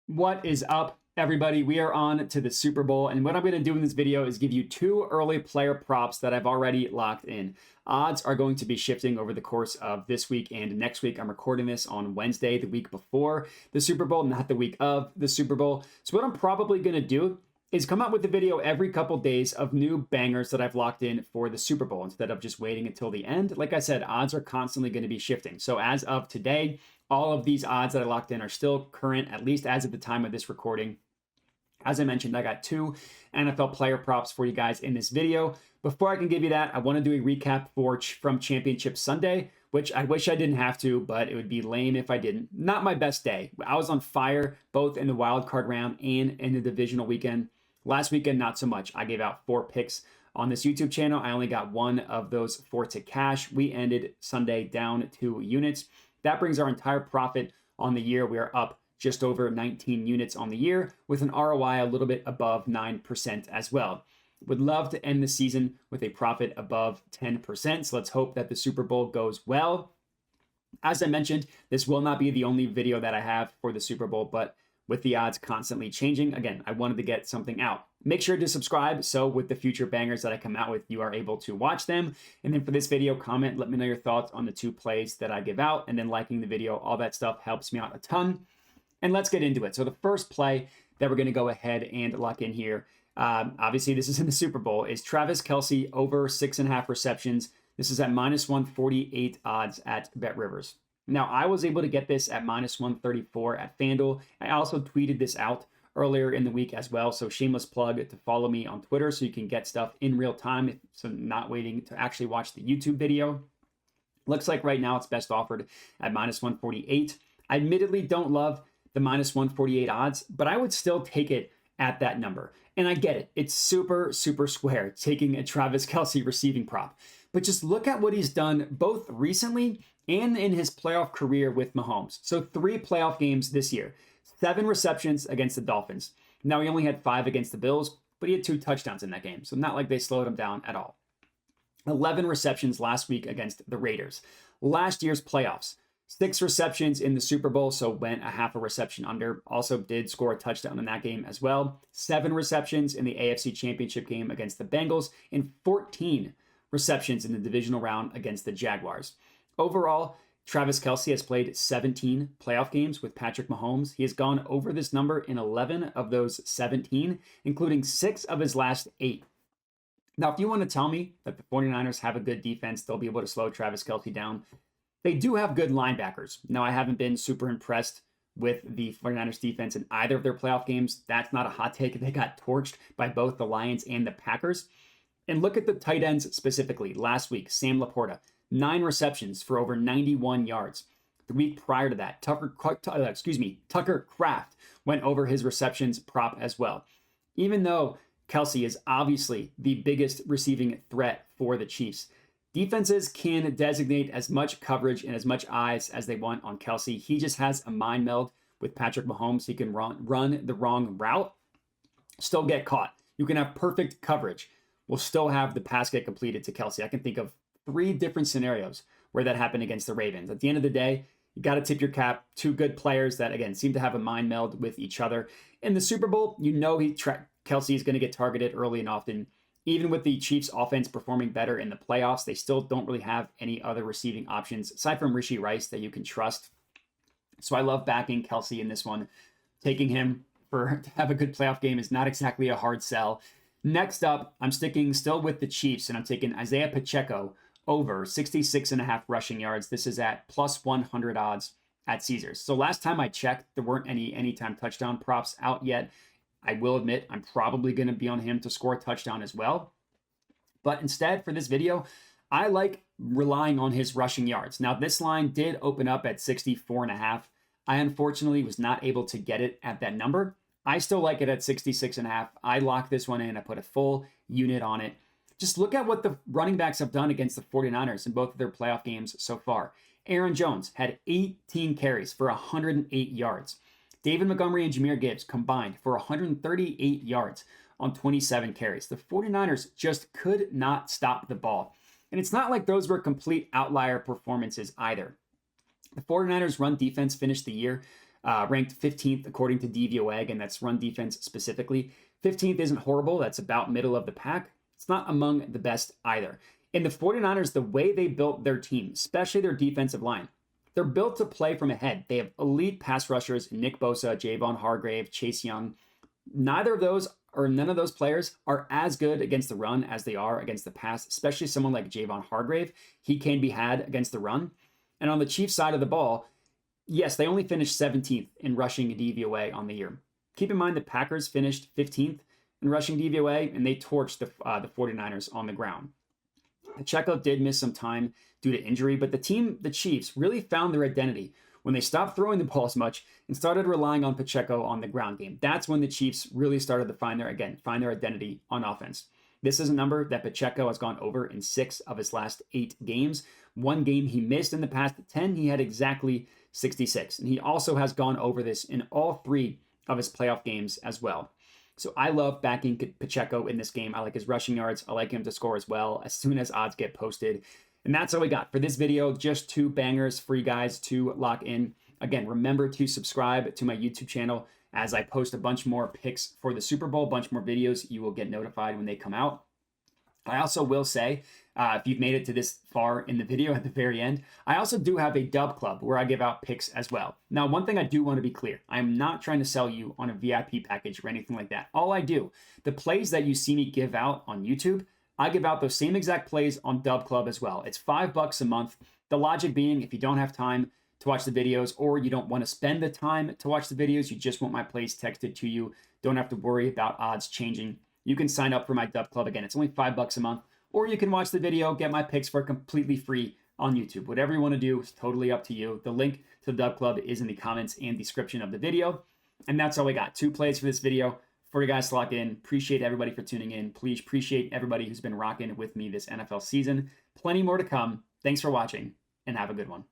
What is up, everybody? We are on to the Super Bowl, and what I'm going to do in this video is give you two early player props that I've already locked in. Odds are going to be shifting over the course of this week and next week. I'm recording this on Wednesday, the week before the Super Bowl, not the week of the Super Bowl. So what I'm probably going to do is come out with a video every couple days of new bangers that I've locked in for the Super Bowl instead of just waiting until the end. Like I said, odds are constantly going to be shifting. So as of today, all of these odds that I locked in are still current, at least as of the time of this recording. As I mentioned, I got two NFL player props for you guys in this video. Before I can give you that, I want to do a recap from Championship Sunday, which I wish I didn't have to, but it would be lame if I didn't. Not my best day. I was on fire both in the wild card round and in the divisional weekend. Last weekend, not so much. I gave out 4 picks on this YouTube channel. I only got one of those 4 to cash. We ended Sunday down 2 units. That brings our entire profit on the year. We are up just over 19 units on the year with an ROI a little bit above 9% as well. Would love to end the season with a profit above 10%. So let's hope that the Super Bowl goes well. As I mentioned, this will not be the only video that I have for the Super Bowl, but with the odds constantly changing, again, I wanted to get something out. Make sure to subscribe so with the future bangers that I come out with, you are able to watch them. And then for this video, comment, let me know your thoughts on the 2 plays that I give out, and then liking the video, all that stuff helps me out a ton. And let's get into it. So the first play that we're going to go ahead and lock in here, obviously this is in the Super Bowl, is Travis Kelce over 6.5 receptions. This is at -148 odds at BetRivers. Now, I was able to get this at -134 at FanDuel. I also tweeted this out earlier in the week as well. So shameless plug to follow me on Twitter so you can get stuff in real time. So not waiting to actually watch the YouTube video. Looks like right now it's best offered at -148. I admittedly don't love the -148 odds, but I would still take it at that number. And I get it. It's super, super square taking a Travis Kelce receiving prop. But just look at what he's done both recently and in his playoff career with Mahomes. So 3 playoff games this year, 7 receptions against the Dolphins. Now he only had 5 against the Bills, but he had 2 touchdowns in that game. So not like they slowed him down at all. 11 receptions last week against the Raiders. Last year's playoffs, 6 receptions in the Super Bowl, so went a half a reception under. Also did score a touchdown in that game as well. 7 receptions in the AFC Championship game against the Bengals, and 14 receptions in the divisional round against the Jaguars. Overall, Travis Kelce has played 17 playoff games with Patrick Mahomes. He has gone over this number in 11 of those 17, including 6 of his last 8. Now, if you want to tell me that the 49ers have a good defense, they'll be able to slow Travis Kelce down. They do have good linebackers. Now, I haven't been super impressed with the 49ers defense in either of their playoff games. That's not a hot take. They got torched by both the Lions and the Packers. And look at the tight ends specifically. Last week, Sam Laporta, 9 receptions for over 91 yards. The week prior to that, Tucker Kraft went over his receptions prop as well. Even though Kelce is obviously the biggest receiving threat for the Chiefs, defenses can designate as much coverage and as much eyes as they want on Kelce. He just has a mind meld with Patrick Mahomes. He can run the wrong route, still get caught. You can have perfect coverage. We'll still have the pass get completed to Kelce. I can think of 3 different scenarios where that happened against the Ravens. At the end of the day, you got to tip your cap. 2 good players that, again, seem to have a mind meld with each other. In the Super Bowl, you know Kelce is going to get targeted early and often. Even with the Chiefs offense performing better in the playoffs, they still don't really have any other receiving options aside from Rashee Rice that you can trust. So I love backing Kelce in this one. Taking him to have a good playoff game is not exactly a hard sell. Next up, I'm sticking still with the Chiefs, and I'm taking Isaiah Pacheco over 66.5 rushing yards. This is at +100 odds at Caesars. So last time I checked, there weren't any anytime touchdown props out yet. I will admit I'm probably going to be on him to score a touchdown as well. But instead, for this video, I like relying on his rushing yards. Now, this line did open up at 64.5. I unfortunately was not able to get it at that number. I still like it at 66.5. I locked this one in. I put a full unit on it. Just look at what the running backs have done against the 49ers in both of their playoff games so far. Aaron Jones had 18 carries for 108 yards. David Montgomery and Jahmyr Gibbs combined for 138 yards on 27 carries. The 49ers just could not stop the ball. And it's not like those were complete outlier performances either. The 49ers run defense finished the year ranked 15th according to DVOA, and that's run defense specifically. 15th isn't horrible. That's about middle of the pack. It's not among the best either. In the 49ers, the way they built their team, especially their defensive line, they're built to play from ahead. They have elite pass rushers, Nick Bosa, Javon Hargrave, Chase Young. None of those players are as good against the run as they are against the pass, especially someone like Javon Hargrave. He can be had against the run. And on the Chiefs side of the ball, yes, they only finished 17th in rushing DVOA on the year. Keep in mind the Packers finished 15th in rushing DVOA, and they torched the 49ers on the ground. Pacheco did miss some time due to injury, but the Chiefs, really found their identity when they stopped throwing the ball as much and started relying on Pacheco on the ground game. That's when the Chiefs really started to find their identity on offense. This is a number that Pacheco has gone over in 6 of his last 8 games. One game he missed in the past 10, he had exactly 66. And he also has gone over this in all 3 of his playoff games as well. So I love backing Pacheco in this game. I like his rushing yards. I like him to score as well as soon as odds get posted. And that's all we got for this video. Just 2 bangers for you guys to lock in. Again, remember to subscribe to my YouTube channel as I post a bunch more picks for the Super Bowl, a bunch more videos. You will get notified when they come out. I also will say, if you've made it to this far in the video at the very end, I also do have a dub club where I give out picks as well. Now, one thing I do want to be clear, I am not trying to sell you on a VIP package or anything like that. All I do, the plays that you see me give out on YouTube, I give out those same exact plays on dub club as well. It's $5 a month. The logic being, if you don't have time to watch the videos or you don't want to spend the time to watch the videos, you just want my plays texted to you, don't have to worry about odds changing, you can sign up for my dub club. Again, it's only $5 a month, or you can watch the video, get my picks for completely free on YouTube. Whatever you want to do is totally up to you. The link to the dub club is in the comments and description of the video. And that's all we got. 2 plays for this video for you guys to lock in. Appreciate everybody for tuning in. Please appreciate everybody who's been rocking with me this NFL season. Plenty more to come. Thanks for watching and have a good one.